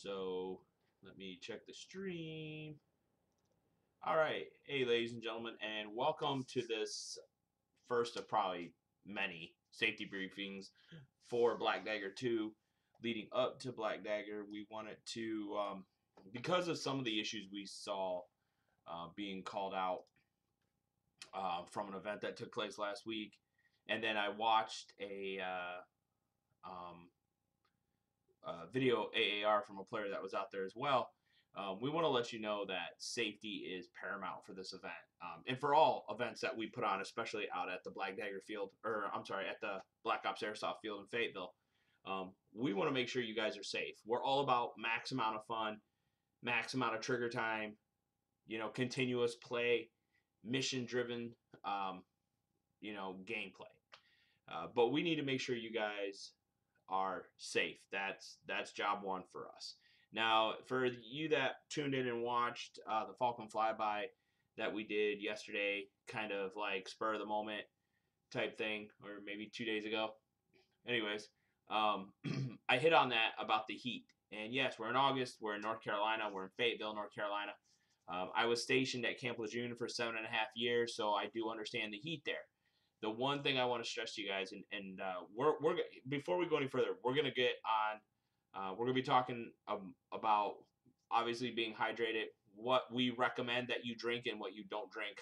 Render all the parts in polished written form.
So let me check the stream. All right. Hey, ladies and gentlemen, and welcome to this first of probably many safety briefings for Black Dagger 2. Leading up to Black Dagger, we wanted to, because of some of the issues we saw being called out from an event that took place last week, and then I watched a video AAR from a player that was out there as well. We want to let you know that safety is paramount for this event, and for all events that we put on, especially out at the Black Dagger field, or I'm sorry, at the Black Ops Airsoft field in Fayetteville. We want to make sure you guys are safe. We're all about max amount of fun, max amount of trigger time, continuous play, mission-driven, gameplay. But we need to make sure you guys are safe. That's job one for us. Now, for you that tuned in and watched the Falcon flyby that we did yesterday, kind of like spur of the moment type thing, or maybe 2 days ago. Anyways, I hit on that about the heat. And yes, we're in August. We're in North Carolina. We're in Fayetteville, North Carolina. I was stationed at Camp Lejeune for 7.5 years, so I do understand the heat there. The one thing I want to stress to you guys, and we're before we go any further, we're gonna get on. We're gonna be talking about obviously being hydrated, what we recommend that you drink and what you don't drink,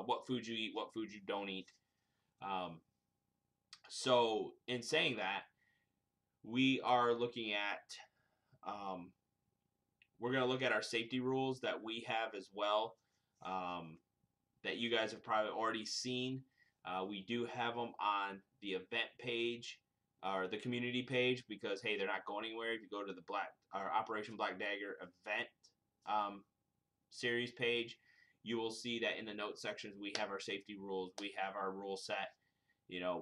what food you eat, what food you don't eat. So in saying that, we are looking at. We're gonna look at our safety rules that we have as well, that you guys have probably already seen. We do have them on the event page or the community page because, hey, they're not going anywhere. If you go to the Operation Black Dagger Event series page, you will see that in the notes sections we have our safety rules. We have our rule set.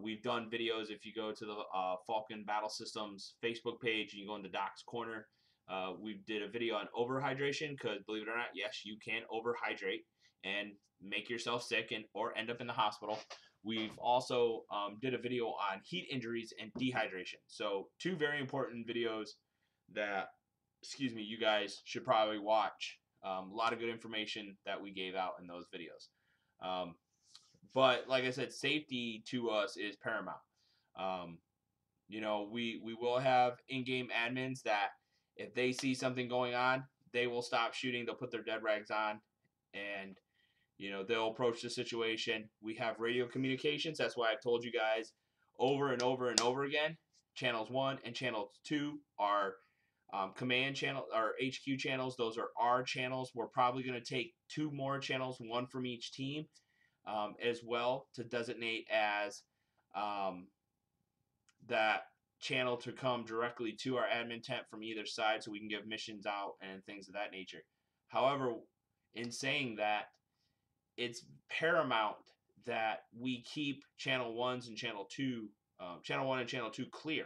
We've done videos. If you go to the Falcon Battle Systems Facebook page and you go into Doc's Corner, we did a video on overhydration because, believe it or not, yes, you can overhydrate and make yourself sick or end up in the hospital. We've also did a video on heat injuries and dehydration. So 2 very important videos that, you guys should probably watch. A lot of good information that we gave out in those videos. But like I said, safety to us is paramount. We will have in-game admins that if they see something going on, they will stop shooting. They'll put their dead rags on and they'll approach the situation. We have radio communications. That's why I've told you guys over and over and over again. Channels 1 and Channel 2 are command channel or HQ channels. Those are our channels. We're probably going to take 2 more channels, 1 from each team, as well, to designate as that channel to come directly to our admin tent from either side so we can give missions out and things of that nature. However, in saying that, it's paramount that we keep channel 1s and channel 2, channel 1 and channel 2 clear,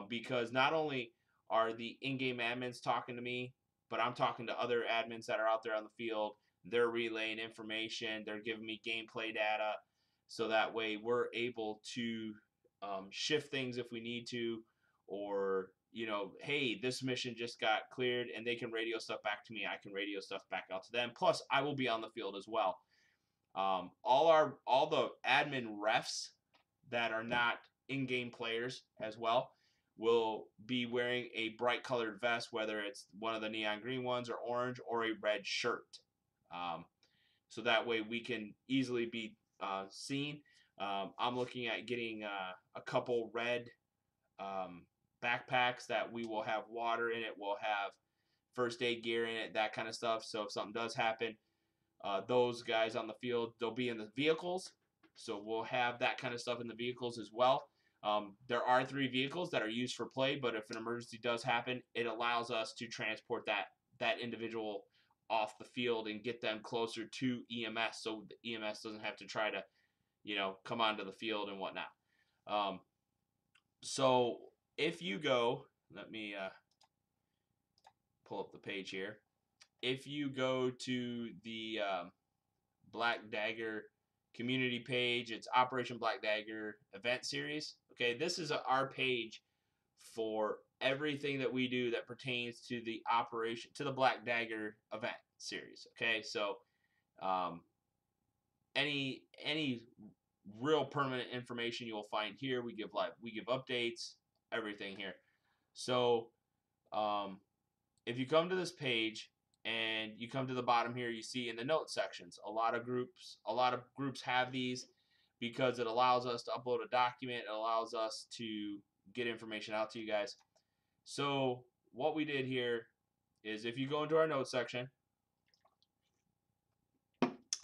because not only are the in-game admins talking to me, but I'm talking to other admins that are out there on the field. They're relaying information. They're giving me gameplay data, so that way we're able to shift things if we need to, or hey, this mission just got cleared, and they can radio stuff back to me. I can radio stuff back out to them. Plus, I will be on the field as well. All the admin refs that are not in-game players as well will be wearing a bright colored vest, whether it's one of the neon green ones or orange or a red shirt. So that way we can easily be seen. I'm looking at getting a couple red backpacks that we will have water in it. We'll have first aid gear in it, that kind of stuff. So if something does happen, those guys on the field, they'll be in the vehicles. So we'll have that kind of stuff in the vehicles as well. There are 3 vehicles that are used for play, but if an emergency does happen, it allows us to transport that individual off the field and get them closer to EMS, so the EMS doesn't have to try to, come onto the field and whatnot. So if you go, let me pull up the page here. If you go to the Black Dagger community page, it's Operation Black Dagger Event Series. Okay, this is our page for everything that we do that pertains to the operation, to the Black Dagger event series. Okay, so any real permanent information you will find here. We give updates, everything here. So if you come to this page and you come to the bottom here, you see in the notes sections, a lot of groups have these because it allows us to upload a document. It allows us to get information out to you guys. So what we did here is, if you go into our notes section,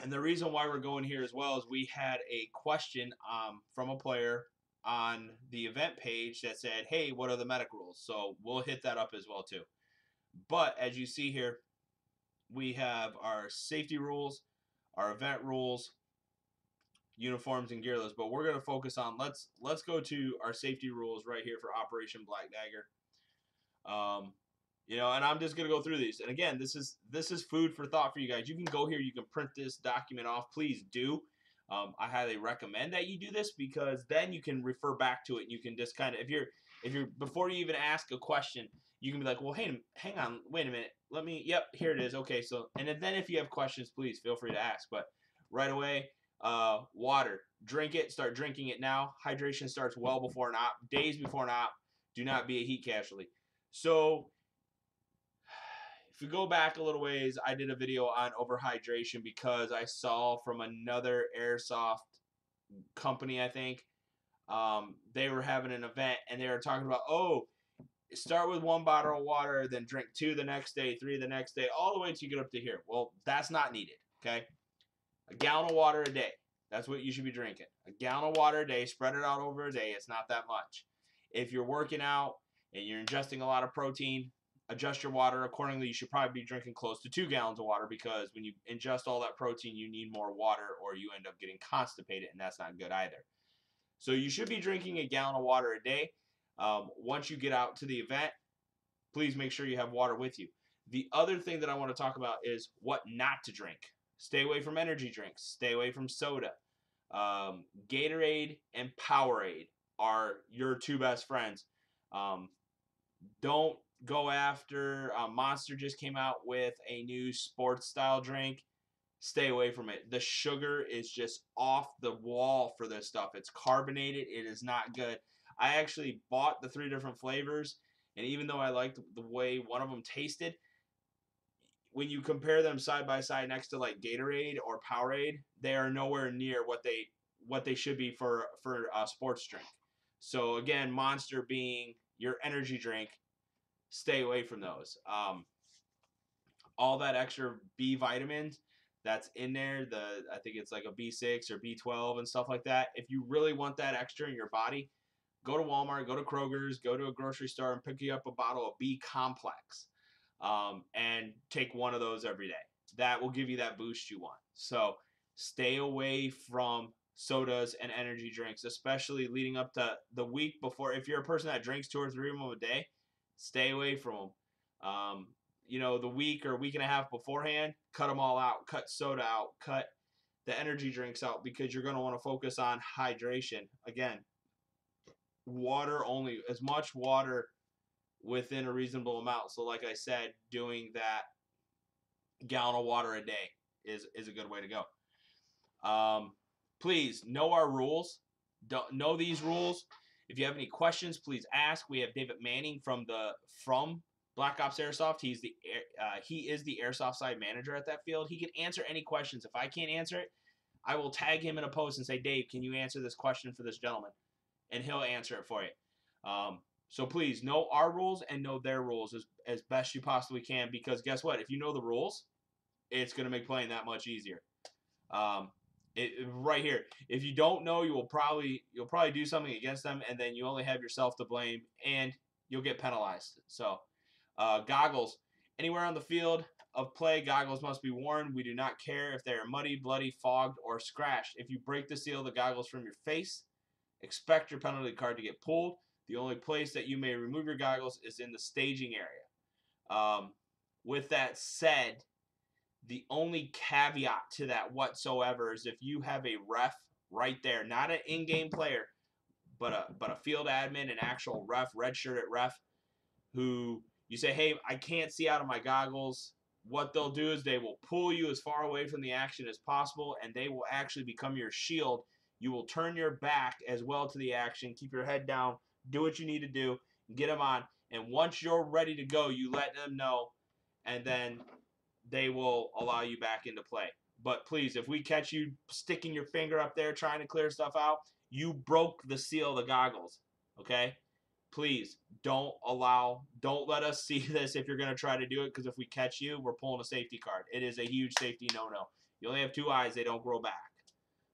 and the reason why we're going here as well is we had a question from a player on the event page that said, hey, what are the medic rules? So we'll hit that up as well too. But as you see here, we have our safety rules, our event rules, uniforms, and gear list. But we're going to focus on, let's go to our safety rules right here for Operation Black Dagger. You know, and I'm just gonna go through these. And again, this is food for thought for you guys. You can go here, you can print this document off. Please do. I highly recommend that you do this, because then you can refer back to it. And you can just kind of, if you're before you even ask a question, you can be like, well, hey, hang on, wait a minute, let me. Yep, here it is. Okay, so and then if you have questions, please feel free to ask. But right away, water, drink it. Start drinking it now. Hydration starts well before an op, days before an op. Do not be a heat casualty. So if we go back a little ways, I did a video on overhydration because I saw from another airsoft company, I think, they were having an event and they were talking about, oh, start with 1 bottle of water, then drink 2 the next day, 3 the next day, all the way until you get up to here. Well, that's not needed, okay? A gallon of water a day. That's what you should be drinking. A gallon of water a day, spread it out over a day. It's not that much. If you're working out and you're ingesting a lot of protein, adjust your water accordingly. You should probably be drinking close to 2 gallons of water, because when you ingest all that protein, you need more water or you end up getting constipated, and that's not good either. So you should be drinking a gallon of water a day. Once you get out to the event, please make sure you have water with you. The other thing that I want to talk about is what not to drink. Stay away from energy drinks. Stay away from soda. Gatorade and Powerade are your 2 best friends. Don't go after Monster just came out with a new sports style drink. Stay away from it. The sugar is just off the wall for this stuff. It's carbonated. It is not good. I actually bought the 3 different flavors, and even though I liked the way one of them tasted, when you compare them side by side next to like Gatorade or Powerade, they are nowhere near what they should be for a sports drink. So again, Monster being your energy drink, stay away from those. All that extra B vitamins that's in there, I think it's like a B6 or B12 and stuff like that. If you really want that extra in your body, go to Walmart, go to Kroger's, go to a grocery store and pick you up a bottle of B complex, and take 1 of those every day. That will give you that boost you want. So stay away from sodas and energy drinks, especially leading up to the week before. If you're a person that drinks 2 or 3 of them a day, stay away from them. You know, the week or week and a half beforehand, cut them all out. Cut soda out. Cut the energy drinks out, because you're going to want to focus on hydration. Again, water only. As much water within a reasonable amount. So like I said, doing that gallon of water a day is a good way to go. Please know our rules. Don't know these rules. If you have any questions, please ask. We have David Manning from Black Ops Airsoft. He is the airsoft side manager at that field. He can answer any questions. If I can't answer it, I will tag him in a post and say, Dave, can you answer this question for this gentleman? And he'll answer it for you. So please know our rules and know their rules as best you possibly can, because guess what? If you know the rules, it's going to make playing that much easier. Right here, if you don't know, you'll probably do something against them, and then you only have yourself to blame, and you'll get penalized. So goggles. Anywhere on the field of play, goggles must be worn. We do not care if they are muddy, bloody, fogged, or scratched. If you break the seal of the goggles from your face, expect your penalty card to get pulled. The only place that you may remove your goggles is in the staging area. With that said, the only caveat to that whatsoever is if you have a ref right there, not an in-game player, but a field admin, an actual ref, red-shirted ref, who you say, hey, I can't see out of my goggles. What they'll do is they will pull you as far away from the action as possible, and they will actually become your shield. You will turn your back as well to the action, keep your head down, do what you need to do, get them on, and once you're ready to go, you let them know, and then they will allow you back into play. But please, if we catch you sticking your finger up there trying to clear stuff out, you broke the seal of the goggles, okay? Please don't let us see this if you're going to try to do it, because if we catch you, we're pulling a safety card. It is a huge safety no-no. You only have 2 eyes. They don't grow back,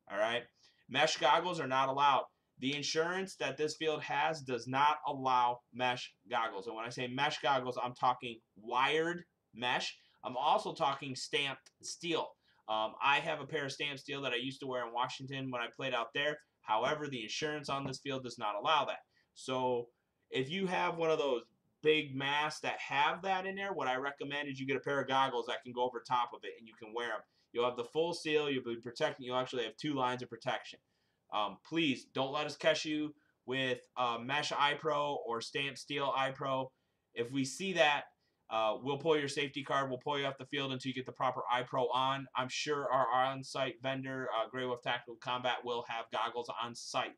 all right? Mesh goggles are not allowed. The insurance that this field has does not allow mesh goggles. And when I say mesh goggles, I'm talking wired mesh. I'm also talking stamped steel. I have a pair of stamped steel that I used to wear in Washington when I played out there. However, the insurance on this field does not allow that. So if you have one of those big masks that have that in there, what I recommend is you get a pair of goggles that can go over top of it and you can wear them. You'll have the full seal. You'll be protecting. You'll actually have 2 lines of protection. Please don't let us catch you with mesh iPro or stamped steel iPro. If we see that, we'll pull your safety card. We'll pull you off the field until you get the proper iPro on. I'm sure our on-site vendor, Grey Wolf Tactical Combat, will have goggles on site.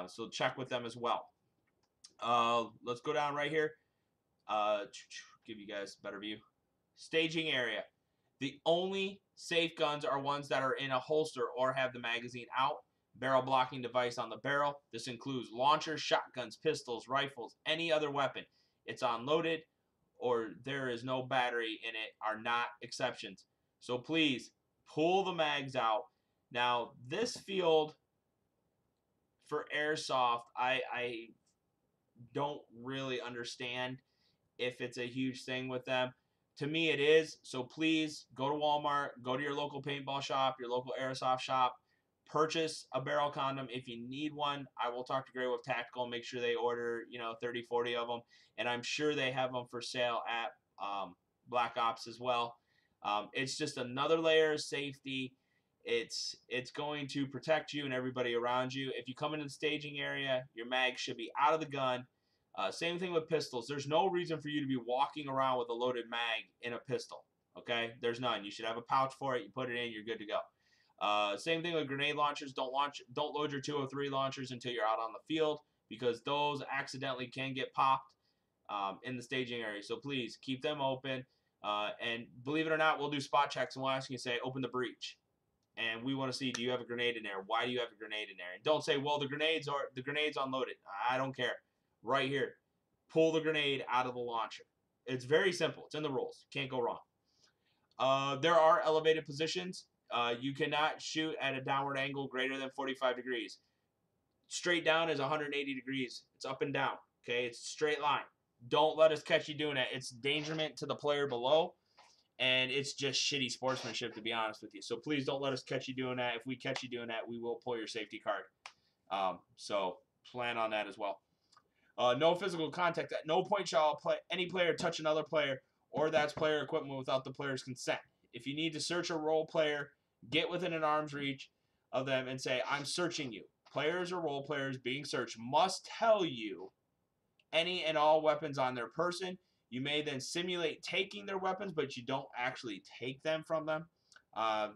So check with them as well. Let's go down right here. Give you guys a better view. Staging area. The only safe guns are ones that are in a holster or have the magazine out. Barrel blocking device on the barrel. This includes launchers, shotguns, pistols, rifles, any other weapon. It's unloaded or there is no battery in it are not exceptions. So please pull the mags out. Now this field for airsoft, I don't really understand if it's a huge thing with them. To me it is. So please go to Walmart, go to your local paintball shop, your local airsoft shop, purchase a barrel condom if you need one. I will talk to Grey Wolf Tactical and make sure they order 30, 40 of them, and I'm sure they have them for sale at Black Ops as well. It's just another layer of safety. It's going to protect you and everybody around you. If you come into the staging area, your mag should be out of the gun. Same thing with pistols. There's no reason for you to be walking around with a loaded mag in a pistol. Okay, there's none. You should have a pouch for it. You put it in, you're good to go. Same thing with grenade launchers. Don't load your 203 launchers until you're out on the field, because those accidentally can get popped in the staging area. So please keep them open. And believe it or not, we'll do spot checks and we'll ask you to say, open the breech. And we want to see, do you have a grenade in there? Why do you have a grenade in there? And don't say, well, the grenade's unloaded. I don't care. Right here, pull the grenade out of the launcher. It's very simple. It's in the rules. Can't go wrong. There are elevated positions. You cannot shoot at a downward angle greater than 45 degrees. Straight down is 180 degrees. It's up and down. Okay, it's a straight line. Don't let us catch you doing that. It's endangerment to the player below, and it's just shitty sportsmanship, to be honest with you. So please don't let us catch you doing that. If we catch you doing that, we will pull your safety card. So plan on that as well. No physical contact. At no point shall any player touch another player or that's player equipment without the player's consent. If you need to search a role player, get within an arm's reach of them and say, I'm searching you. Players or role players being searched must tell you any and all weapons on their person. You may then simulate taking their weapons, but you don't actually take them from them.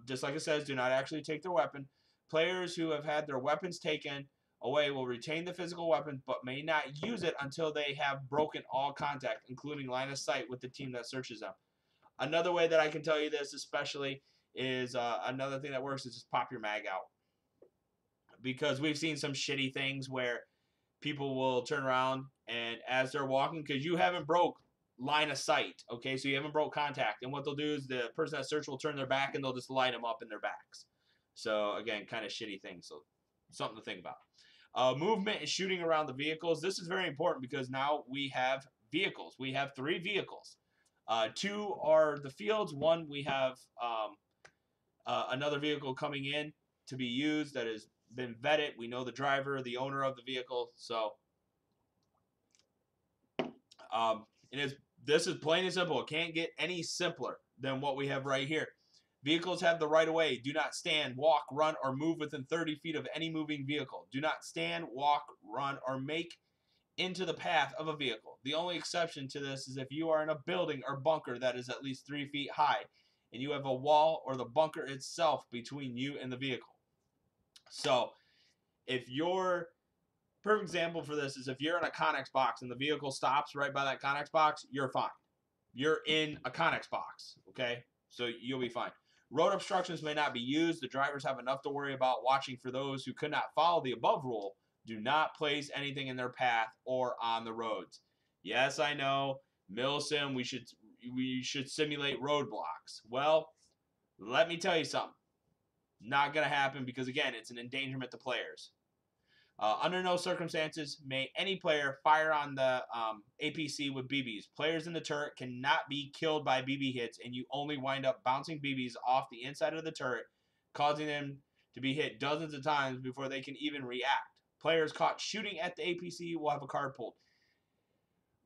Just like it says, do not actually take their weapon. Players who have had their weapons taken away will retain the physical weapon, but may not use it until they have broken all contact, including line of sight with the team that searches them. Another way that I can tell you this especially is another thing that works is just pop your mag out. Because we've seen some shitty things where people will turn around and as they're walking, because you haven't broke line of sight, okay, so you haven't broke contact, and what they'll do is the person that search will turn their back and they'll just light them up in their backs. So again, kind of shitty things, so something to think about. Movement and shooting around the vehicles. This is very important because now we have vehicles. We have 3 vehicles. 2 are the fields. 1 we have another vehicle coming in to be used that has been vetted. We know the driver, the owner of the vehicle. So this is plain and simple. It can't get any simpler than what we have right here. Vehicles have the right of way. Do not stand, walk, run, or move within 30 feet of any moving vehicle. Do not stand, walk, run, or make into the path of a vehicle. The only exception to this is if you are in a building or bunker that is at least 3 feet high and you have a wall or the bunker itself between you and the vehicle. So if you're, perfect example for this is if you're in a Connex box and the vehicle stops right by that Connex box, you're fine. You're in a Connex box, okay? So you'll be fine. Road obstructions may not be used. The drivers have enough to worry about watching for those who could not follow the above rule. Do not place anything in their path or on the roads. Yes, I know, Milsim, we should simulate roadblocks. Well, let me tell you something. Not going to happen because, again, it's an endangerment to players. Under no circumstances may any player fire on the APC with BBs. Players in the turret cannot be killed by BB hits, and you only wind up bouncing BBs off the inside of the turret, causing them to be hit dozens of times before they can even react. Players caught shooting at the APC will have a card pulled.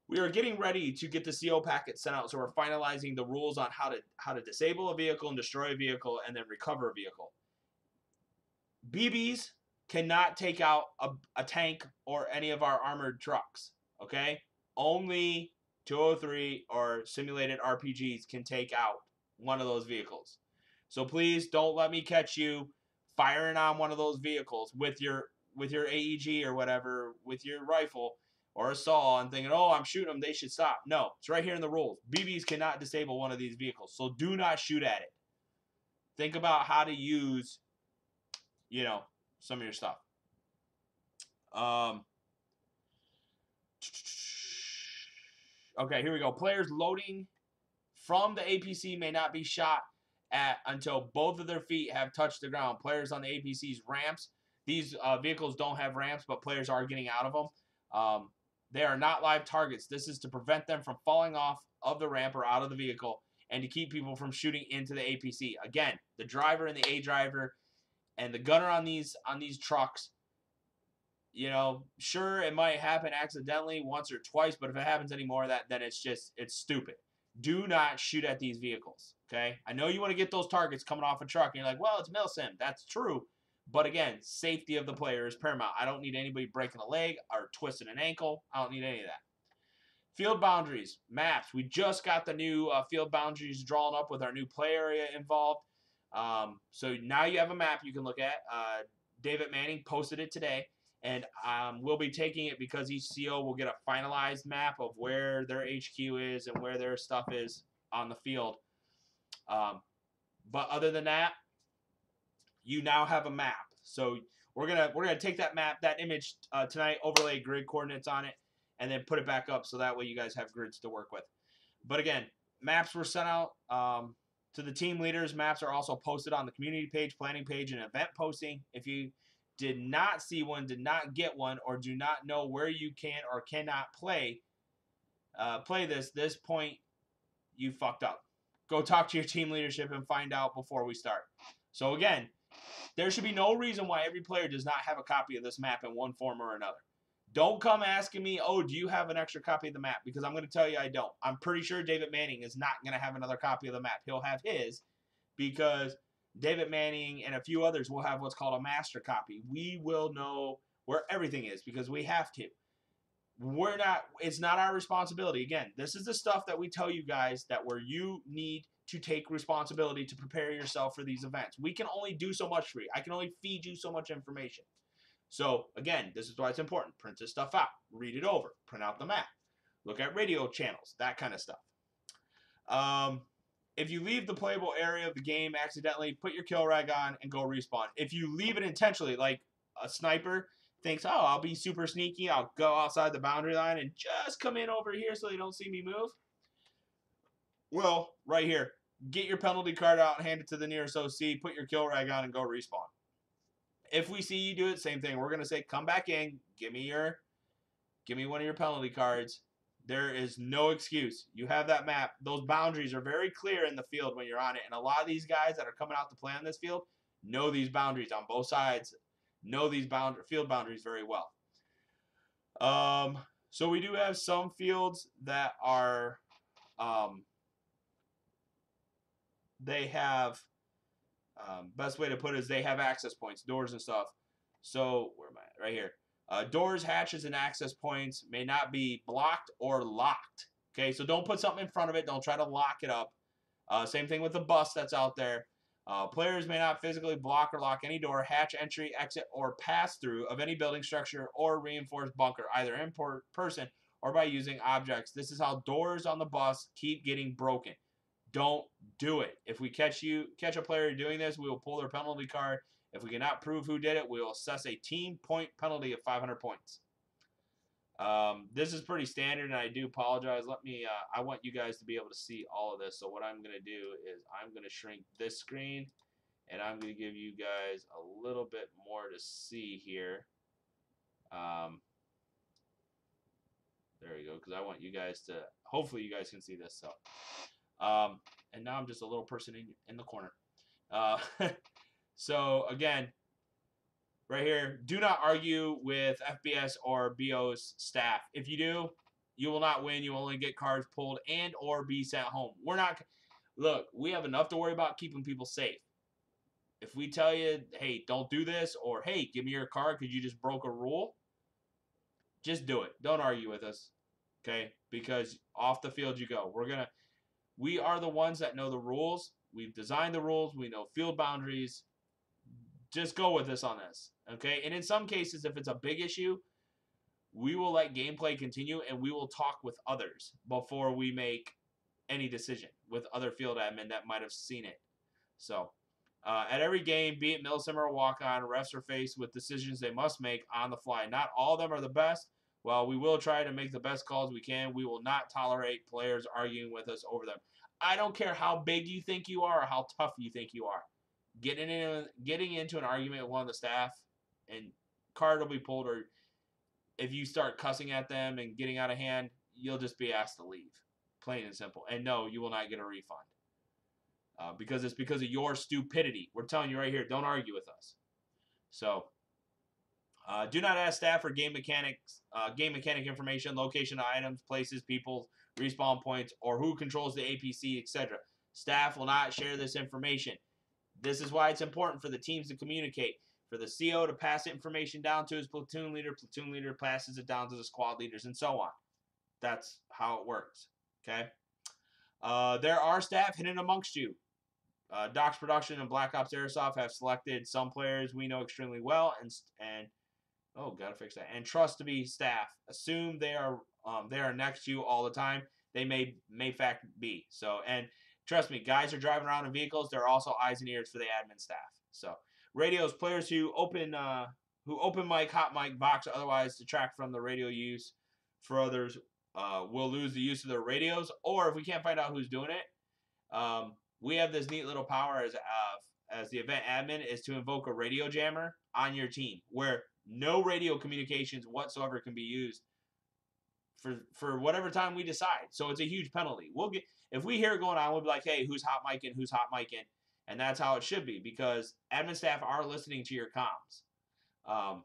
We are getting ready to get the CO packet sent out, so we're finalizing the rules on how to disable a vehicle and destroy a vehicle and then recover a vehicle. BBs cannot take out a tank or any of our armored trucks, okay? Only 203 or simulated RPGs can take out one of those vehicles. So please don't let me catch you firing on one of those vehicles with your AEG or whatever, with your rifle or a saw and thinking, oh, I'm shooting them, they should stop. No, it's right here in the rules. BBs cannot disable one of these vehicles, so do not shoot at it. Think about how to use, you know, some of your stuff. Okay, here we go. Players loading from the APC may not be shot at until both of their feet have touched the ground. Players on the APC's ramps, these vehicles don't have ramps, but players are getting out of them. They are not live targets. This is to prevent them from falling off of the ramp or out of the vehicle and to keep people from shooting into the APC. Again, the driver and the A driver and the gunner on these trucks, you know, sure, it might happen accidentally once or twice, but if it happens anymore, then it's stupid. Do not shoot at these vehicles, okay? I know you want to get those targets coming off a truck, and you're like, well, it's Milsim. That's true. But again, safety of the player is paramount. I don't need anybody breaking a leg or twisting an ankle. I don't need any of that. Field boundaries, maps. We just got the new field boundaries drawn up with our new play area involved. So now you have a map you can look at. David Manning posted it today. And we'll be taking it because each CO will get a finalized map of where their HQ is and where their stuff is on the field. But other than that, you now have a map. So we're gonna take that map, that image tonight, overlay grid coordinates on it, and then put it back up so that way you guys have grids to work with. But again, maps were sent out to the team leaders. Maps are also posted on the community page, planning page, and event posting. If you did not see one, did not get one, or do not know where you can or cannot play this point, you fucked up. Go talk to your team leadership and find out before we start. So again, there should be no reason why every player does not have a copy of this map in one form or another. Don't come asking me, oh, do you have an extra copy of the map? Because I'm going to tell you I don't. I'm pretty sure David Manning is not going to have another copy of the map. He'll have his because David Manning and a few others will have what's called a master copy. We will know where everything is because we have to. It's not our responsibility. Again, this is the stuff that we tell you guys that where you need to take responsibility to prepare yourself for these events. We can only do so much for you. I can only feed you so much information. So again, this is why it's important. Print this stuff out. Read it over. Print out the map. Look at radio channels. That kind of stuff. If you leave the playable area of the game accidentally, put your kill rag on and go respawn. If you leave it intentionally, like a sniper thinks, oh, I'll be super sneaky, I'll go outside the boundary line and just come in over here so they don't see me move. Well, right here, get your penalty card out and hand it to the nearest OC, put your kill rag on and go respawn. If we see you do it, same thing. We're going to say, come back in, give me one of your penalty cards. There is no excuse. You have that map. Those boundaries are very clear in the field when you're on it. And a lot of these guys that are coming out to play on this field know these boundaries on both sides, know these field boundaries very well. So we do have some fields that are, they have, best way to put it is they have access points, doors and stuff. So where am I? Right here. Doors, hatches, and access points may not be blocked or locked. Okay, so don't put something in front of it. Don't try to lock it up. Same thing with the bus that's out there. Players may not physically block or lock any door, hatch, entry, exit, or pass through of any building structure or reinforced bunker, either in person or by using objects. This is how doors on the bus keep getting broken. Don't do it. If we catch a player doing this, we will pull their penalty card. If we cannot prove who did it, we will assess a team point penalty of 500 points. This is pretty standard, and I do apologize. I want you guys to be able to see all of this. So what I'm going to do is I'm going to shrink this screen, and I'm going to give you guys a little bit more to see here. There we go, because I want you guys to, hopefully you guys can see this. So, and now I'm just a little person in the corner. So again, right here, do not argue with FBS or BO's staff. If you do, you will not win. You will only get cards pulled and or be sent home. Look, we have enough to worry about keeping people safe. If we tell you, hey, don't do this, or hey, give me your card because you just broke a rule, just do it. Don't argue with us, okay? Because off the field you go. We are the ones that know the rules. We've designed the rules. We know field boundaries. Just go with us on this, okay? And in some cases, if it's a big issue, we will let gameplay continue, and we will talk with others before we make any decision with other field admin that might have seen it. So, at every game, be it Milsim or walk-on, refs are faced with decisions they must make on the fly. Not all of them are the best. While we will try to make the best calls we can, we will not tolerate players arguing with us over them. I don't care how big you think you are or how tough you think you are. Getting into an argument with one of the staff and card will be pulled, or if you start cussing at them and getting out of hand, you'll just be asked to leave. Plain and simple. And no, you will not get a refund. Because it's because of your stupidity. We're telling you right here, don't argue with us. So, do not ask staff for game mechanic information, location of items, places, people, respawn points, or who controls the APC, etc. Staff will not share this information. This is why it's important for the teams to communicate. For the CO to pass information down to his platoon leader passes it down to the squad leaders, and so on. That's how it works. Okay? There are staff hidden amongst you. Docs Production and Black Ops Airsoft have selected some players we know extremely well and oh, gotta fix that. And trust to be staff. Assume they are next to you all the time. They may fact be. So, and trust me, guys are driving around in vehicles. They're also eyes and ears for the admin staff. So, radios, players who open mic, hot mic, box, or otherwise detract from the radio use for others will lose the use of their radios. Or if we can't find out who's doing it, we have this neat little power as the event admin is to invoke a radio jammer on your team where no radio communications whatsoever can be used for whatever time we decide. So it's a huge penalty. If we hear it going on, we'll be like, hey, who's hot micing, and that's how it should be because admin staff are listening to your comms.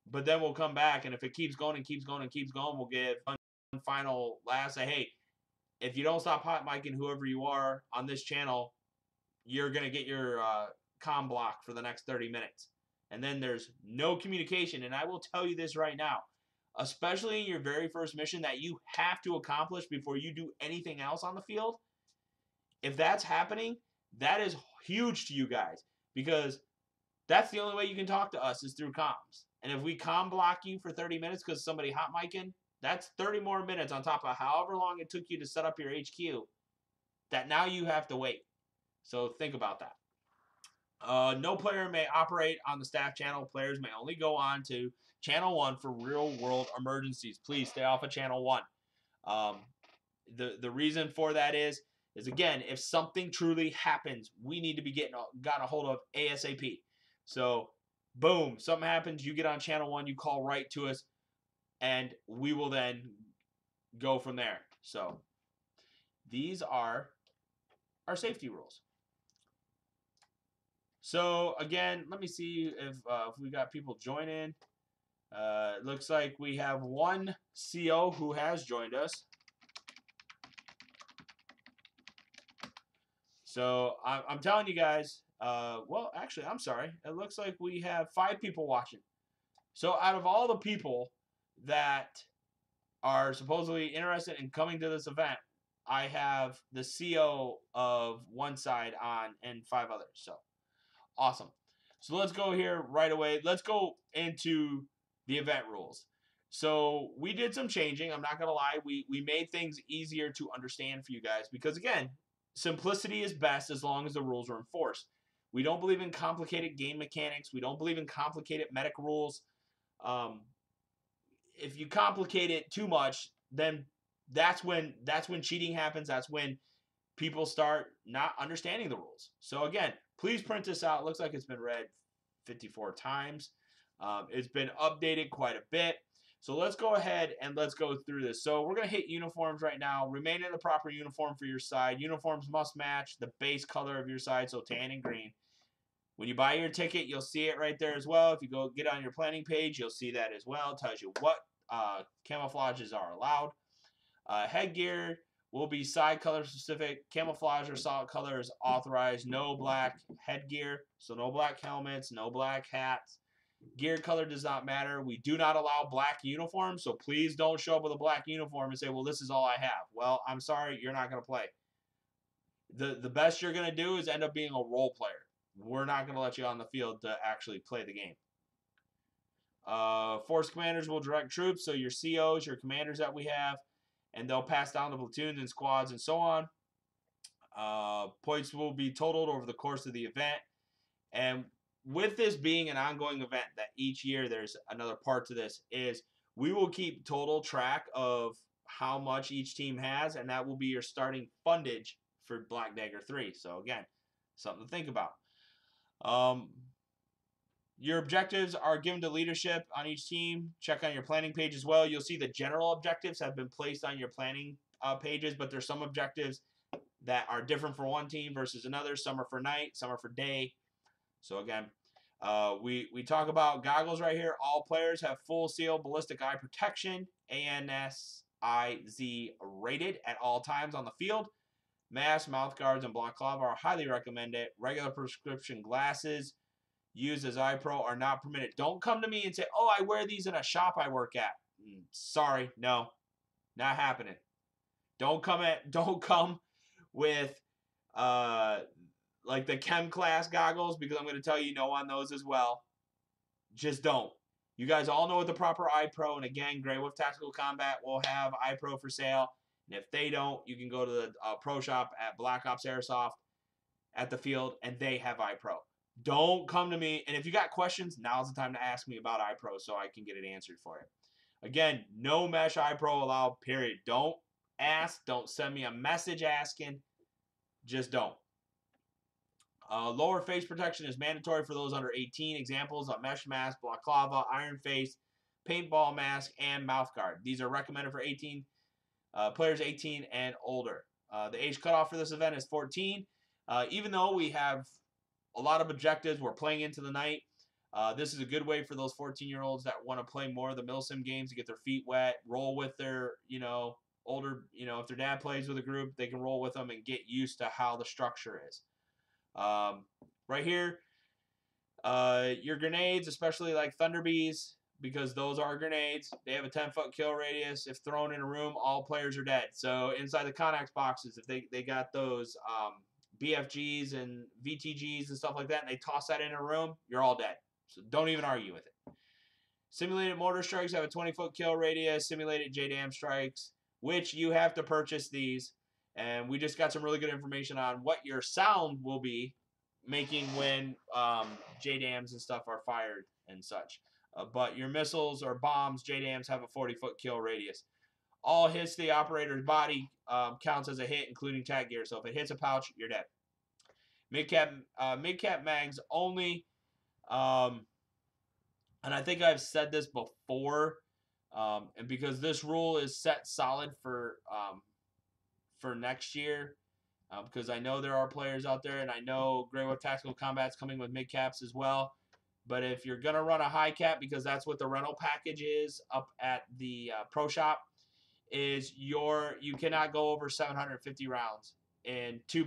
But then we'll come back, and if it keeps going and keeps going and keeps going, we'll give one final last say, hey, if you don't stop hot micing whoever you are on this channel, you're going to get your comm block for the next 30 minutes. And then there's no communication. And I will tell you this right now, especially in your very first mission that you have to accomplish before you do anything else on the field. If that's happening, that is huge to you guys because that's the only way you can talk to us is through comms. And if we comm block you for 30 minutes because somebody hot micing, that's 30 more minutes on top of however long it took you to set up your HQ that now you have to wait. So think about that. No player may operate on the staff channel. Players may only go on to channel 1 for real-world emergencies. Please stay off of channel 1. The reason for that is again, if something truly happens, we need to be got a hold of ASAP. So, boom, something happens, you get on channel 1, you call right to us, and we will then go from there. So, these are our safety rules. So again, let me see if we got people joining. It looks like we have one CO who has joined us. So I'm telling you guys, well, actually, I'm sorry. It looks like we have 5 people watching. So out of all the people that are supposedly interested in coming to this event, I have the CO of one side on and 5 others. So awesome. So let's go here right away. Let's go into the event rules. So we did some changing. I'm not going to lie. We made things easier to understand for you guys because, again, simplicity is best as long as the rules are enforced. We don't believe in complicated game mechanics. We don't believe in complicated medic rules. Um, if you complicate it too much, then that's when cheating happens. That's when people start not understanding the rules. So again, please print this out. It looks like it's been read 54 times. It's been updated quite a bit. So let's go ahead and let's go through this. So we're going to hit uniforms right now. Remain in the proper uniform for your side. Uniforms must match the base color of your side, so tan and green. When you buy your ticket, you'll see it right there as well. If you go get on your planning page, you'll see that as well. It tells you what camouflages are allowed. Headgear will be side color specific. Camouflage or solid color is authorized. No black headgear, so no black helmets, no black hats. Gear color does not matter. We do not allow black uniforms, so please don't show up with a black uniform and say, well, this is all I have. Well, I'm sorry, you're not going to play. The best you're going to do is end up being a role player. We're not going to let you on the field to actually play the game. Force commanders will direct troops, so your COs, your commanders that we have, and they'll pass down to platoons and squads and so on. Points will be totaled over the course of the event. And with this being an ongoing event that each year there's another part to this, is we will keep total track of how much each team has, and that will be your starting fundage for Black Dagger 3. So again, something to think about. Your objectives are given to leadership on each team. Check on your planning page as well. You'll see the general objectives have been placed on your planning pages, but there's some objectives that are different for one team versus another. Some are for night, some are for day. So again, we talk about goggles right here. All players have full seal ballistic eye protection, ANSIZ rated at all times on the field. Masks, mouth guards, and balaclava are highly recommended. Regular prescription glasses used as eye pro are not permitted. Don't come to me and say, oh, I wear these in a shop I work at. Sorry, no, not happening. Don't come with like the chem class goggles, because I'm going to tell you no on those as well. Just don't. You guys all know what the proper eye pro, and again, Grey Wolf Tactical Combat will have eye pro for sale. And if they don't, you can go to the pro shop at Black Ops Airsoft at the field, and they have eye pro. Don't come to me. And if you got questions, now's the time to ask me about iPro so I can get it answered for you. Again, no mesh iPro allowed, period. Don't ask. Don't send me a message asking. Just don't. Lower face protection is mandatory for those under 18. Examples of mesh mask, balaclava, iron face, paintball mask, and mouth guard. These are recommended for players 18 and older. The age cutoff for this event is 14. Even though we have a lot of objectives, we're playing into the night. This is a good way for those 14-year-olds that want to play more of the milsim games to get their feet wet, roll with their, older, if their dad plays with a group, they can roll with them and get used to how the structure is. Right here, your grenades, especially like Thunder Bees, because those are grenades, they have a 10-foot kill radius. If thrown in a room, all players are dead. So inside the Connex boxes, if they got those BFGs and VTGs and stuff like that, and they toss that in a room, you're all dead. So don't even argue with it. Simulated mortar strikes have a 20-foot kill radius. Simulated JDAM strikes, which you have to purchase these. And we just got some really good information on what your sound will be making when JDAMs and stuff are fired and such. But your missiles or bombs, JDAMs, have a 40-foot kill radius. All hits the operator's body counts as a hit, including tag gear. So if it hits a pouch, you're dead. Mid-cap mags only. And I think I've said this before. And because this rule is set solid for next year, because I know there are players out there, and I know Grey Wolf Tactical Combat's coming with mid-caps as well. But if you're going to run a high cap, because that's what the rental package is up at the pro shop, is you cannot go over 750 rounds in two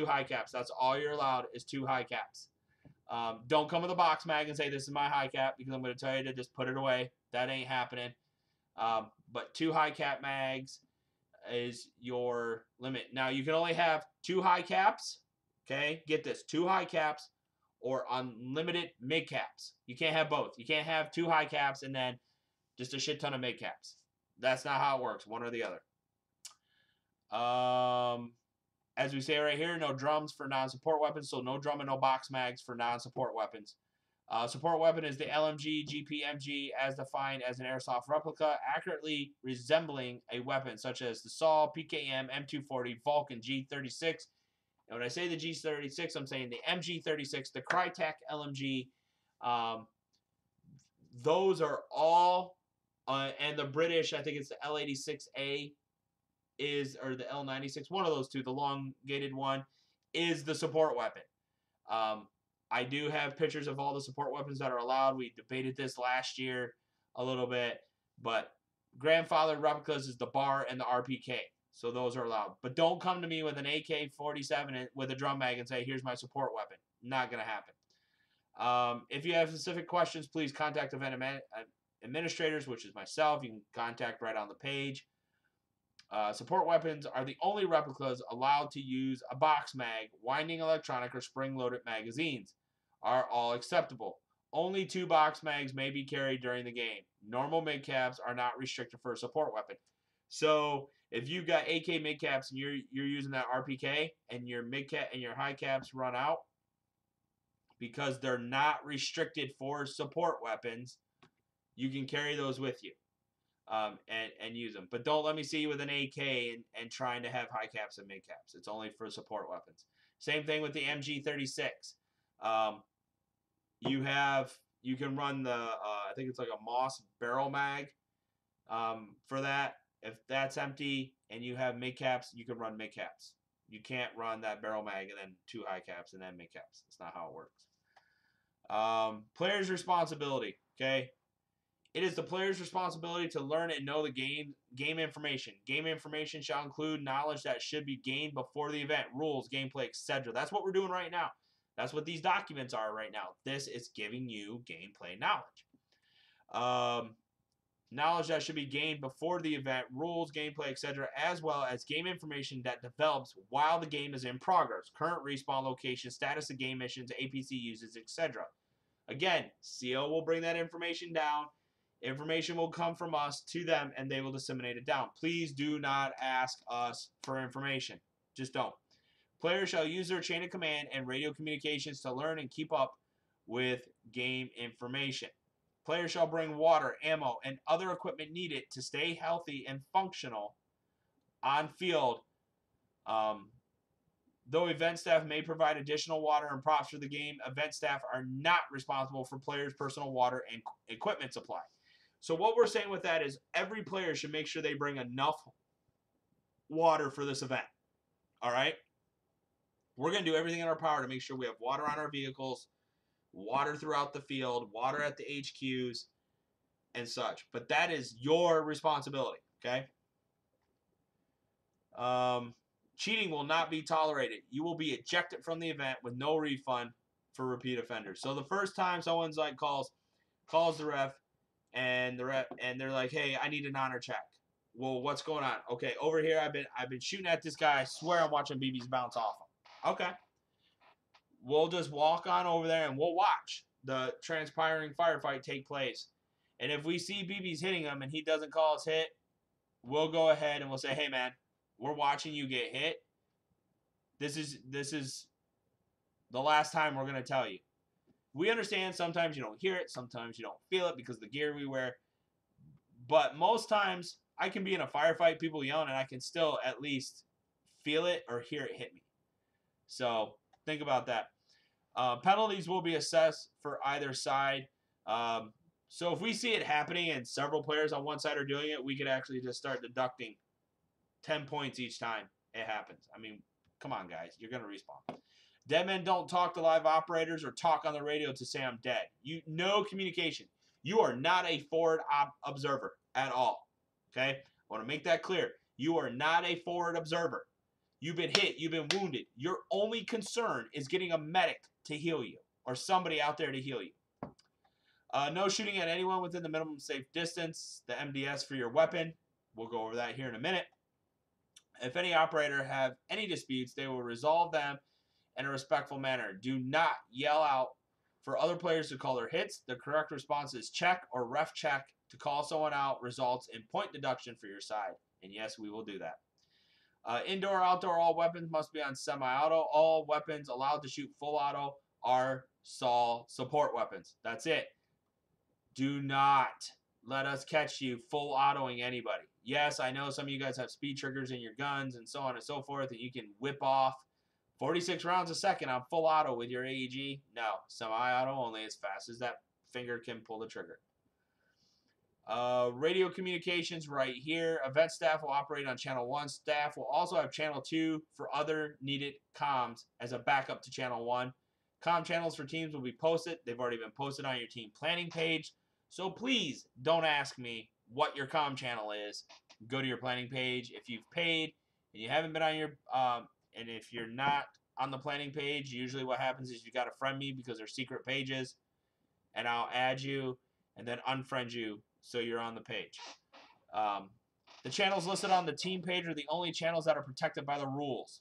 high caps. That's all you're allowed is 2 high caps. Don't come with a box mag and say this is my high cap, because I'm going to tell you to just put it away. That ain't happening. But 2 high cap mags is your limit. Now, you can only have 2 high caps. Okay, get this, 2 high caps or unlimited mid caps. You can't have both. You can't have 2 high caps and then just a shit ton of mid caps. That's not how it works, one or the other. As we say right here, no drums for non-support weapons, so no drum and no box mags for non-support weapons. Support weapon is the LMG, GPMG, as defined as an airsoft replica, accurately resembling a weapon such as the SAW, PKM, M240, Vulcan, G36. And when I say the G36, I'm saying the MG36, the Crytek LMG. Those are all, and the British, I think it's the L86A, or the L96, one of those two, the long-gated one, is the support weapon. I do have pictures of all the support weapons that are allowed. We debated this last year a little bit, but grandfathered replicas is the BAR and the RPK, so those are allowed. But don't come to me with an AK-47 with a drum mag and say, here's my support weapon. Not going to happen. If you have specific questions, please contact event administrators, which is myself. You can contact right on the page. Support weapons are the only replicas allowed to use a box mag, winding electronic, or spring-loaded magazines. Are all acceptable. Only 2 box mags may be carried during the game. Normal mid-caps are not restricted for a support weapon. So if you've got AK mid-caps and you're using that RPK and your mid-cap and your high caps run out, because they're not restricted for support weapons, you can carry those with you. And use them. But don't let me see you with an AK and trying to have high caps and mid caps. It's only for support weapons. Same thing with the MG36. You can run the I think it's like a Moss barrel mag for that. If that's empty and you have mid caps, you can run mid caps. You can't run that barrel mag and then 2 high caps and then mid caps. That's not how it works. Player's responsibility. Okay. It is the player's responsibility to learn and know the game information. Game information shall include knowledge that should be gained before the event, rules, gameplay, etc. That's what we're doing right now. That's what these documents are right now. This is giving you gameplay knowledge. Knowledge that should be gained before the event, rules, gameplay, etc., as well as game information that develops while the game is in progress. Current respawn location, status of game missions, APC uses, etc. Again, CO will bring that information down. Information will come from us to them, and they will disseminate it down. Please do not ask us for information. Just don't. Players shall use their chain of command and radio communications to learn and keep up with game information. Players shall bring water, ammo, and other equipment needed to stay healthy and functional on field. Though event staff may provide additional water and props for the game, event staff are not responsible for players' personal water and equipment supply. So what we're saying with that is every player should make sure they bring enough water for this event. All right? We're going to do everything in our power to make sure we have water on our vehicles, water throughout the field, water at the HQs, and such. But that is your responsibility, okay? Cheating will not be tolerated. You will be ejected from the event with no refund for repeat offenders. So the first time someone's like calls the ref, and they're like, hey, I need an honor check. Well, what's going on? Okay, over here I've been shooting at this guy. I swear I'm watching BBs bounce off him. Okay. We'll just walk on over there and we'll watch the transpiring firefight take place. And if we see BBs hitting him and he doesn't call us hit, we'll go ahead and we'll say, hey man, we're watching you get hit. This is the last time we're gonna tell you. We understand sometimes you don't hear it, sometimes you don't feel it because of the gear we wear. But most times, I can be in a firefight, people yelling, and I can still at least feel it or hear it hit me. So think about that. Penalties will be assessed for either side. So if we see it happening and several players on one side are doing it, we could actually just start deducting 10 points each time it happens. I mean, come on, guys. You're going to respawn. Dead men don't talk to live operators or talk on the radio to say I'm dead. No communication. You are not a forward observer at all. Okay? I want to make that clear. You are not a forward observer. You've been hit. You've been wounded. Your only concern is getting a medic to heal you. or somebody out there to heal you. No shooting at anyone within the minimum safe distance. The MDS for your weapon. We'll go over that here in a minute. If any operator have any disputes, they will resolve them in a respectful manner. Do not yell out for other players to call their hits. The correct response is check or ref check. To call someone out results in point deduction for your side. And yes, we will do that. Indoor, outdoor, all weapons must be on semi-auto. All weapons allowed to shoot full auto are SAL support weapons. That's it. Do not let us catch you full autoing anybody. Yes, I know some of you guys have speed triggers in your guns and so on and so forth, and you can whip off 46 rounds a second on full auto with your AEG. No, semi-auto only as fast as that finger can pull the trigger. Radio communications right here. Event staff will operate on channel 1. Staff will also have channel 2 for other needed comms as a backup to channel 1. Comm channels for teams will be posted. They've already been posted on your team planning page. So please don't ask me what your comm channel is. Go to your planning page. If you've paid and you haven't been on your, and if you're not on the planning page, usually what happens is you got to friend me because they're secret pages, and I'll add you and then unfriend you so you're on the page. The channels listed on the team page are the only channels that are protected by the rules.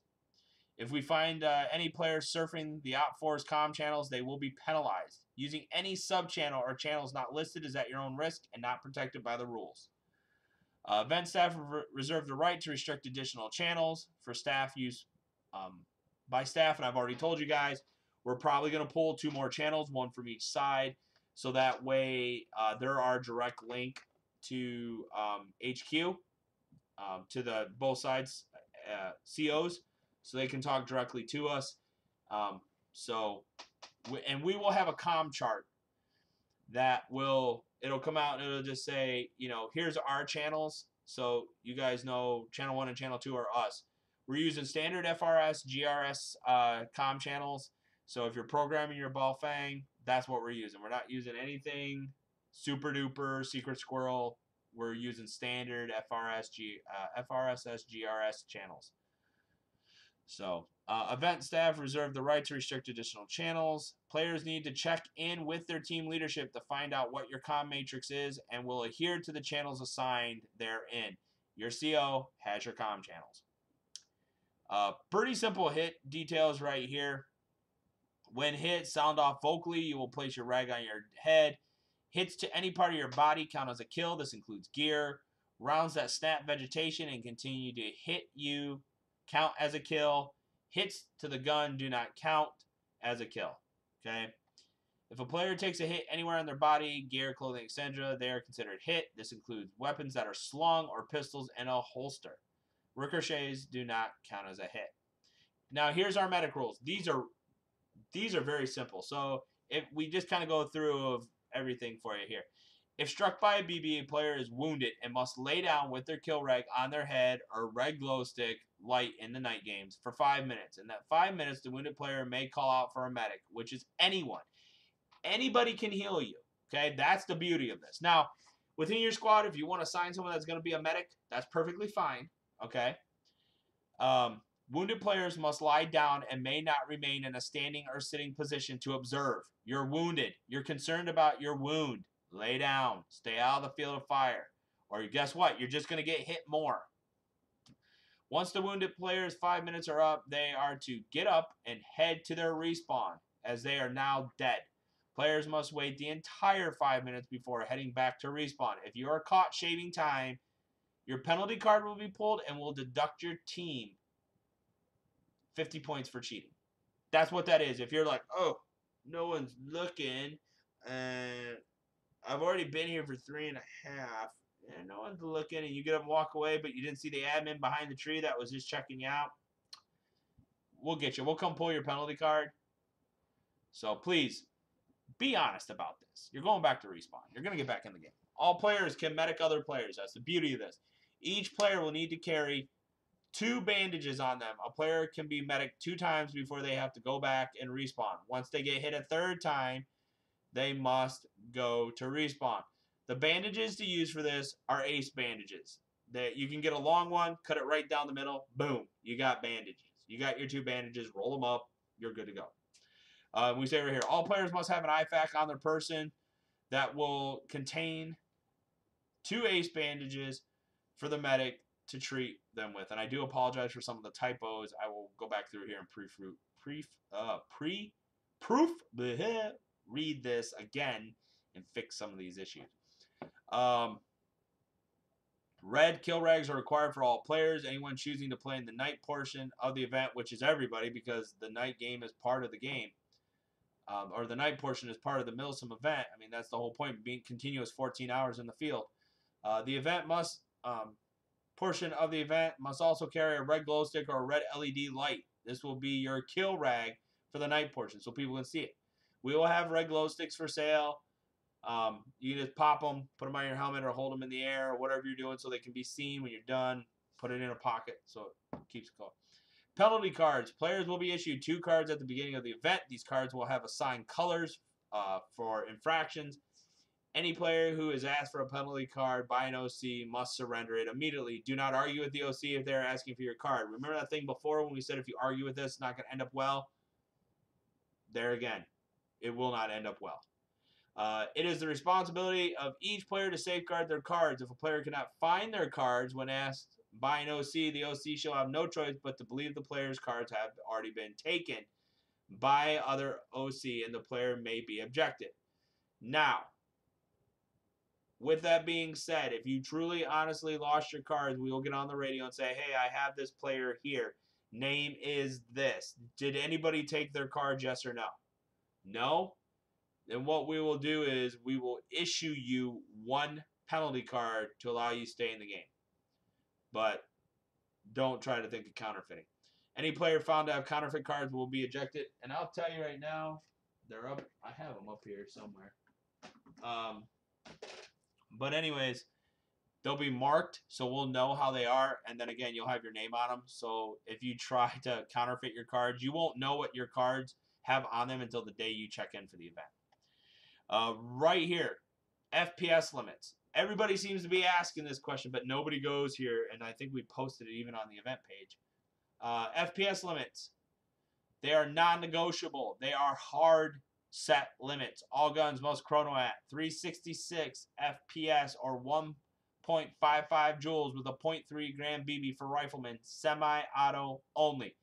If we find any players surfing the Op4's comm channels, they will be penalized. Using any sub-channel or channels not listed is at your own risk and not protected by the rules. Event staff reserve the right to restrict additional channels for staff use by staff, and I've already told you guys, we're probably going to pull 2 more channels, 1 from each side, so that way there are direct link to HQ, to the both sides COs, so they can talk directly to us. And we will have a comm chart that it'll come out and it'll just say, you know, here's our channels, so you guys know channel 1 and channel 2 are us. We're using standard FRS, GRS comm channels, so if you're programming your Balfang, that's what we're using. We're not using anything super duper secret squirrel. We're using standard FRSS GRS channels. So, event staff reserve the right to restrict additional channels. Players need to check in with their team leadership to find out what your comm matrix is and will adhere to the channels assigned therein. Your CO has your comm channels. Pretty simple hit details right here. When hit, sound off vocally. You will place your rag on your head. Hits to any part of your body count as a kill. This includes gear. Rounds that snap vegetation and continue to hit you count as a kill. Hits to the gun do not count as a kill. Okay. If a player takes a hit anywhere on their body, gear, clothing, etc., they are considered hit. This includes weapons that are slung or pistols in a holster. Ricochets do not count as a hit. Now here's our medic rules. These are very simple. So if we just kind of go through of everything for you here. If struck by a BB, a player is wounded and must lay down with their kill rag on their head or red glow stick light in the night games for 5 minutes. In that 5 minutes, the wounded player may call out for a medic, which is anyone. Anybody can heal you. Okay, that's the beauty of this. Now, within your squad, if you want to assign someone that's going to be a medic, that's perfectly fine. Okay. Wounded players must lie down and may not remain in a standing or sitting position to observe. You're wounded. You're concerned about your wound. Lay down. Stay out of the field of fire. Or guess what? You're just going to get hit more. Once the wounded players' 5 minutes are up, they are to get up and head to their respawn, as they are now dead. Players must wait the entire 5 minutes before heading back to respawn. If you are caught shaving time, your penalty card will be pulled and will deduct your team 50 points for cheating. That's what that is. If you're like, oh, no one's looking, and I've already been here for 3.5, and no one's looking, and you get up and walk away, but you didn't see the admin behind the tree that was just checking you out, we'll get you. We'll come pull your penalty card. So please, be honest about this. You're going back to respawn. You're going to get back in the game. All players can medic other players. That's the beauty of this. Each player will need to carry 2 bandages on them. A player can be medic 2 times before they have to go back and respawn. Once they get hit a 3rd time, they must go to respawn. The bandages to use for this are ace bandages. That you can get a long one, cut it right down the middle, boom, you got bandages. You got your 2 bandages, roll them up, you're good to go. We say right here, all players must have an IFAK on their person that will contain 2 ace bandages for the medic to treat them with. And I do apologize for some of the typos. I will go back through here and read this again and fix some of these issues. Red kill rags are required for all players. Anyone choosing to play in the night portion of the event, which is everybody because the night game is part of the game, or the night portion is part of the Milsim event. I mean, that's the whole point, being continuous 14 hours in the field. The event portion of the event must also carry a red glow stick or a red LED light. This will be your kill rag for the night portion so people can see it. We will have red glow sticks for sale. You can just pop them, put them on your helmet, or hold them in the air, or whatever you're doing so they can be seen when you're done. Put it in a pocket so it keeps it cool. Penalty cards. Players will be issued 2 cards at the beginning of the event. These cards will have assigned colors for infractions. Any player who is asked for a penalty card by an OC must surrender it immediately. Do not argue with the OC if they're asking for your card. Remember that thing before when we said if you argue with this, it's not going to end up well? There again, it will not end up well. It is the responsibility of each player to safeguard their cards. If a player cannot find their cards when asked by an OC, the OC shall have no choice but to believe the player's cards have already been taken by other OC and the player may be objected. Now, with that being said, if you truly honestly lost your cards, we will get on the radio and say, hey, I have this player here. Name is this. Did anybody take their card, yes or no? No? Then what we will do is we will issue you 1 penalty card to allow you to stay in the game. But don't try to think of counterfeiting. Any player found to have counterfeit cards will be ejected. And I'll tell you right now, they're up. I have them up here somewhere. But anyways, they'll be marked, so we'll know how they are. And then again, you'll have your name on them. So if you try to counterfeit your cards, you won't know what your cards have on them until the day you check in for the event. Right here, FPS limits. Everybody seems to be asking this question, but nobody goes here, and I think we posted it even on the event page. FPS limits. They are non-negotiable. They are hard set limits. All guns must chrono at 366 FPS or 1.55 joules with a 0.3 gram BB for riflemen, semi-auto only.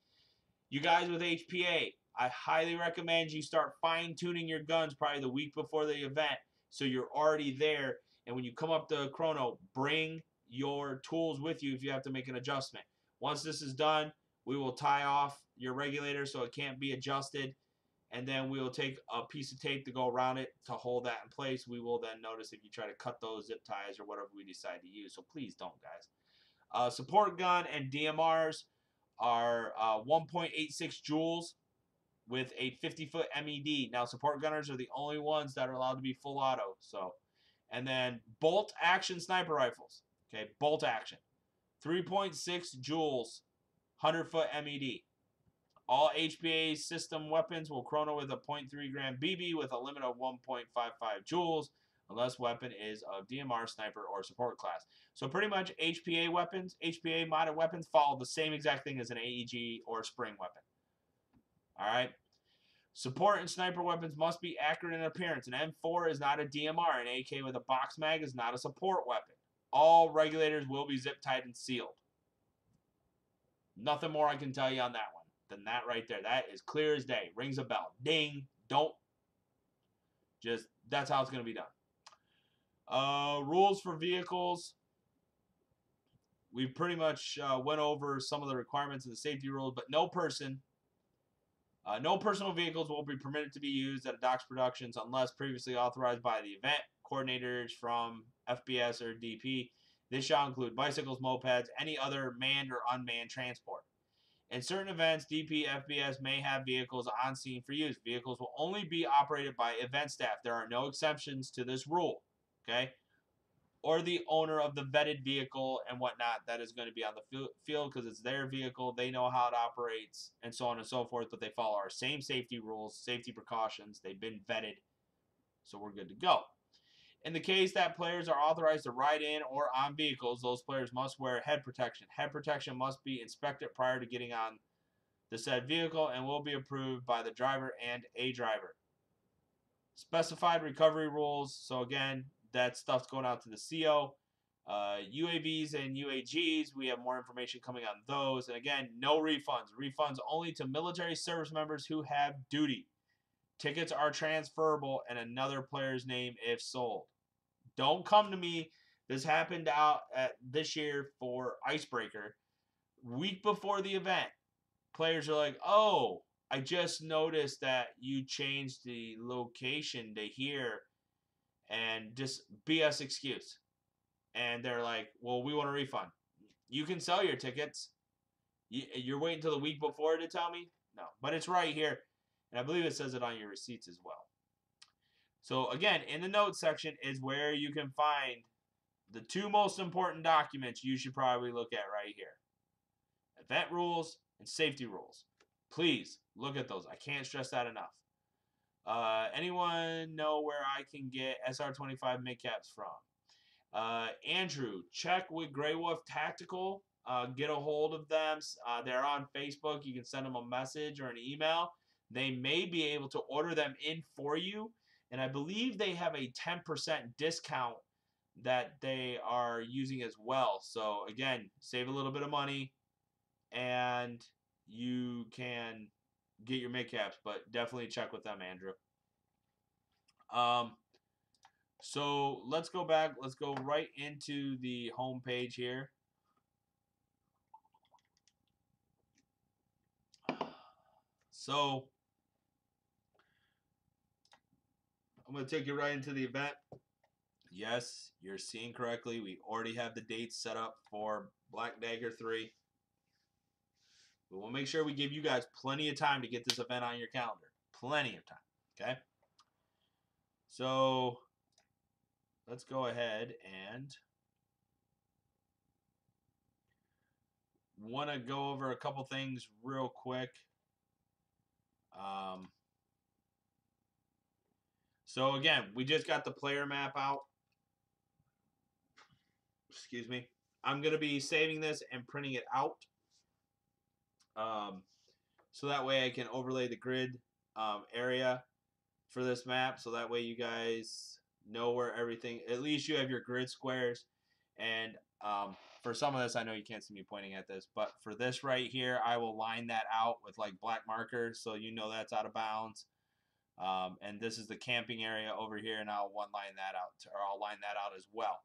You guys with HPA, I highly recommend you start fine-tuning your guns probably the week before the event so you're already there. And when you come up to chrono, bring your tools with you if you have to make an adjustment. Once this is done, we will tie off your regulator so it can't be adjusted. And then we will take a piece of tape to go around it to hold that in place. We will then notice if you try to cut those zip ties or whatever we decide to use. So please don't, guys. Support gun and DMRs are 1.86 joules with a 50-foot MED. Now, support gunners are the only ones that are allowed to be full auto. So, and then bolt action sniper rifles. Okay, bolt action. 3.6 joules, 100-foot MED. All HPA system weapons will chrono with a 0.3 gram BB with a limit of 1.55 joules, unless weapon is of DMR, sniper, or support class. So pretty much HPA weapons, HPA modded weapons follow the same exact thing as an AEG or spring weapon. Alright? Support and sniper weapons must be accurate in appearance. An M4 is not a DMR. An AK with a box mag is not a support weapon. All regulators will be zip tied and sealed. Nothing more I can tell you on that one than that right there. That is clear as day. Rings a bell. Ding. Don't. Just, that's how it's going to be done. Rules for vehicles. We pretty much went over some of the requirements of the safety rules, but no personal vehicles will be permitted to be used at a Doc's Productions unless previously authorized by the event coordinators from FBS or DP. This shall include bicycles, mopeds, any other manned or unmanned transport. In certain events, DP, FBS may have vehicles on scene for use. Vehicles will only be operated by event staff. There are no exceptions to this rule, okay? Or the owner of the vetted vehicle and whatnot that is going to be on the field because it's their vehicle. They know how it operates and so on and so forth, but they follow our same safety rules, safety precautions. They've been vetted, so we're good to go. In the case that players are authorized to ride in or on vehicles, those players must wear head protection. Head protection must be inspected prior to getting on the said vehicle and will be approved by the driver and a driver. Specified recovery rules. So again, that stuff's going out to the CO. UAVs and UAGs, we have more information coming on those. And again, no refunds. Refunds only to military service members who have duty. Tickets are transferable in another player's name if sold. Don't come to me. This happened out at this year for Icebreaker. Week before the event, players are like, oh, I just noticed that you changed the location to here, and just BS excuse. And they're like, well, we want a refund. You can sell your tickets. You're waiting until the week before to tell me? No, but it's right here. And I believe it says it on your receipts as well. So again, in the notes section is where you can find the two most important documents you should probably look at right here. Event rules and safety rules. Please look at those. I can't stress that enough. Anyone know where I can get SR25 mid-caps from? Andrew, check with Grey Wolf Tactical. Get a hold of them. They're on Facebook. You can send them a message or an email. They may be able to order them in for you. And I believe they have a 10% discount that they are using as well. So again, save a little bit of money and you can get your mid-caps, but definitely check with them, Andrew. So let's go back. Let's go right into the home page here. So I'm going to take you right into the event. Yes, you're seeing correctly. We already have the dates set up for Black Dagger 3. We will make sure we give you guys plenty of time to get this event on your calendar. Plenty of time, okay? So let's go ahead and want to go over a couple things real quick. So again, we just got the player map out. Excuse me. I'm going to be saving this and printing it out. So that way I can overlay the grid area for this map. So that way you guys know where everything, at least you have your grid squares. And for some of this, I know you can't see me pointing at this, but for this right here, I will line that out with like black markers so you know that's out of bounds. And this is the camping area over here, and I'll line that out, or I'll line that out as well.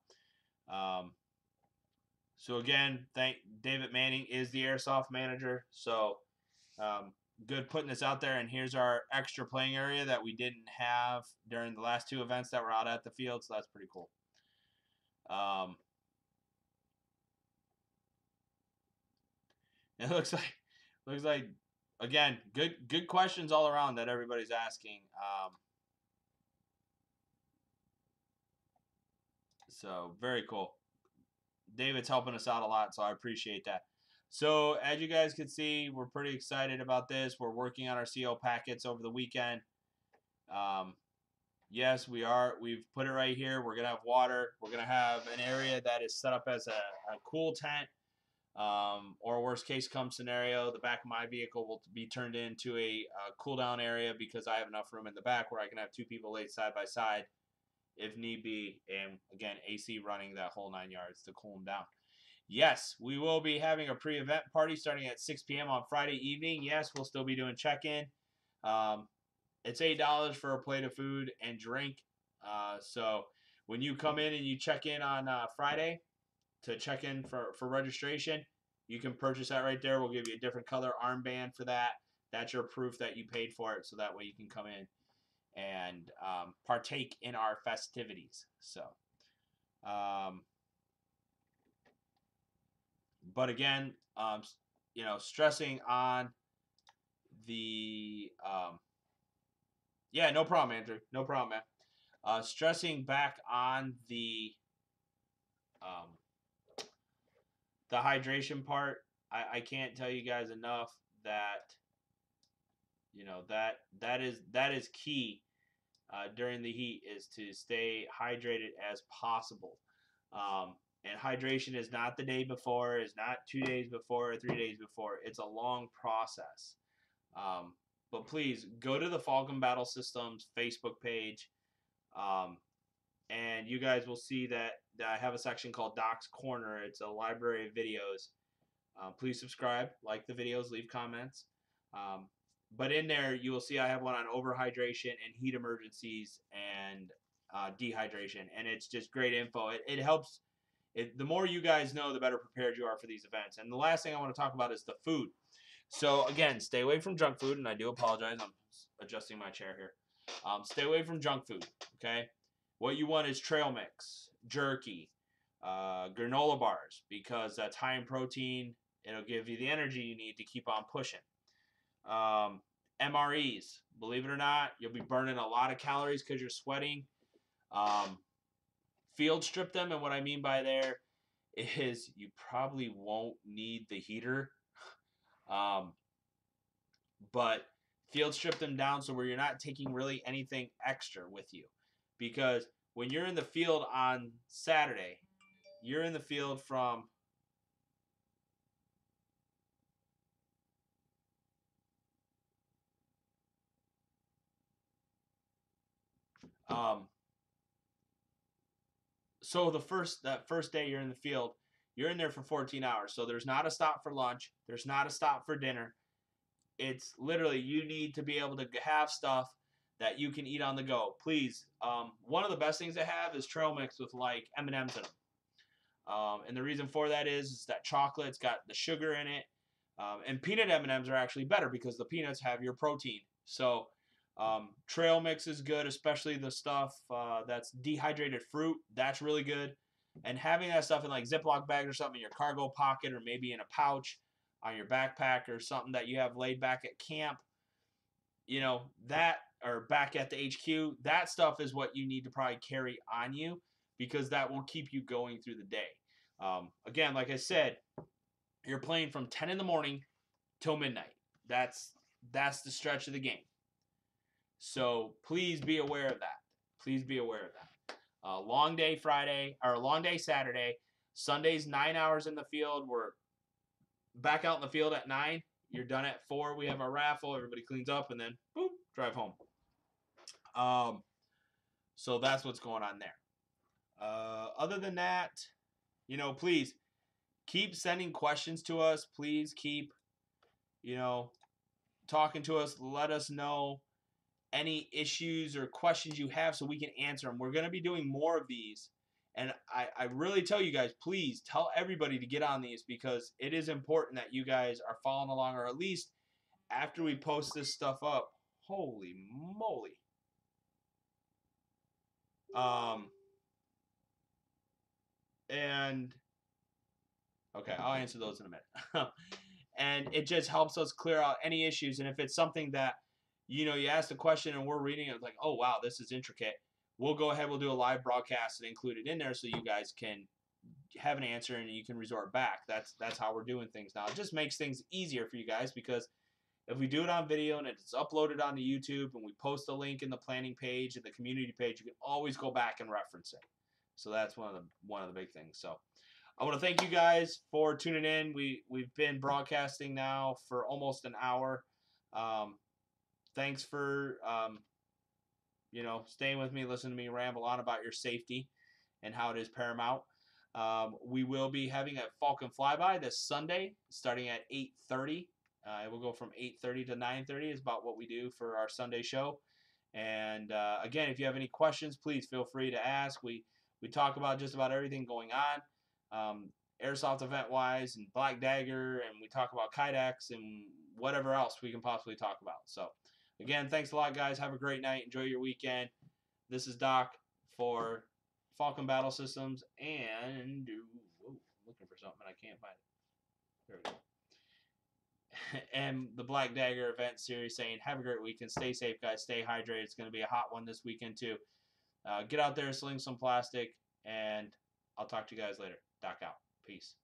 So again, David Manning is the airsoft manager. So good putting this out there. And here's our extra playing area that we didn't have during the last two events that were out at the field. So that's pretty cool. It looks like again, good questions all around that everybody's asking. So very cool. David's helping us out a lot, so I appreciate that. So as you guys can see, we're pretty excited about this. We're working on our CO packets over the weekend. Yes, we are. We've put it right here. We're going to have water. We're going to have an area that is set up as a cool tent. Or worst case come scenario, the back of my vehicle will be turned into a cool down area because I have enough room in the back where I can have two people laid side by side if need be. And again, AC running that whole 9 yards to cool them down. Yes, we will be having a pre-event party starting at 6 p.m. on Friday evening. Yes, we'll still be doing check-in. It's $8 for a plate of food and drink. So when you come in and you check in on Friday to check in for registration, you can purchase that right there. We'll give you a different color armband for that. That's your proof that you paid for it, so that way you can come in and partake in our festivities. So, but again, you know, stressing on the yeah, no problem, Andrew. No problem, man. Stressing back on the hydration part. I can't tell you guys enough that you know that is key during the heat, is to stay hydrated as possible. And hydration is not the day before, is not 2 days before or 3 days before. It's a long process. But please go to the Falcon Battle Systems Facebook page, and you guys will see that I have a section called Doc's Corner. It's a library of videos. Please subscribe, like the videos, leave comments. But in there, you will see I have one on overhydration and heat emergencies and dehydration, and it's just great info. It helps. The more you guys know, the better prepared you are for these events. And the last thing I want to talk about is the food. So again, stay away from junk food, and I do apologize. I'm adjusting my chair here. Stay away from junk food, okay? What you want is trail mix, jerky, granola bars, because that's high in protein. It'll give you the energy you need to keep on pushing. MREs, believe it or not, you'll be burning a lot of calories because you're sweating. Field strip them, and what I mean by there is you probably won't need the heater, but field strip them down so where you're not taking really anything extra with you, because when you're in the field on Saturday, you're in the field from so that first day you're in the field, you're in there for 14 hours. So there's not a stop for lunch. There's not a stop for dinner. It's literally you need to be able to have stuff that you can eat on the go. Please, one of the best things to have is trail mix with like M&Ms in them. And the reason for that is that chocolate's got the sugar in it. And peanut M&Ms are actually better because the peanuts have your protein. So trail mix is good, especially the stuff that's dehydrated fruit. That's really good. And having that stuff in like Ziploc bags or something in your cargo pocket, or maybe in a pouch on your backpack, or something that you have laid back at camp, that, or back at the HQ, that stuff is what you need to probably carry on you, because that will keep you going through the day. Again, like I said, you're playing from 10 in the morning till midnight. That's the stretch of the game. So please be aware of that. Please be aware of that. Long day Friday, or long day Saturday. Sunday's 9 hours in the field. We're back out in the field at 9. You're done at 4. We have our raffle. Everybody cleans up, and then boom, drive home. So that's what's going on there. Other than that, please keep sending questions to us. Please keep, talking to us. Let us know any issues or questions you have so we can answer them. We're going to be doing more of these. And I really tell you guys, please tell everybody to get on these, because it is important that you guys are following along, or at least after we post this stuff up. Holy moly. And okay, I'll answer those in a minute. And it just helps us clear out any issues. And if it's something that, you ask the question and we're reading it, like, oh, wow, this is intricate, we'll go ahead, we'll do a live broadcast and include it in there so you guys can have an answer and you can resort back. That's how we're doing things now. It just makes things easier for you guys, because if we do it on video and it's uploaded onto YouTube and we post a link in the planning page and the community page, you can always go back and reference it. So that's one of the big things. So I want to thank you guys for tuning in. We've been broadcasting now for almost an hour. Thanks for staying with me, listening to me ramble on about your safety and how it is paramount. We will be having a Falcon Flyby this Sunday, starting at 8:30. It will go from 8:30 to 9:30 is about what we do for our Sunday show. And again, if you have any questions, please feel free to ask. We talk about just about everything going on, airsoft event wise, and Black Dagger, and we talk about Kydex and whatever else we can possibly talk about. So again, thanks a lot, guys. Have a great night. Enjoy your weekend. This is Doc for Falcon Battle Systems, and I'm looking for something, I can't find it. There we go. And the Black Dagger Event series saying, have a great weekend. Stay safe, guys. Stay hydrated. It's going to be a hot one this weekend, too. Get out there, sling some plastic, and I'll talk to you guys later. Doc out. Peace.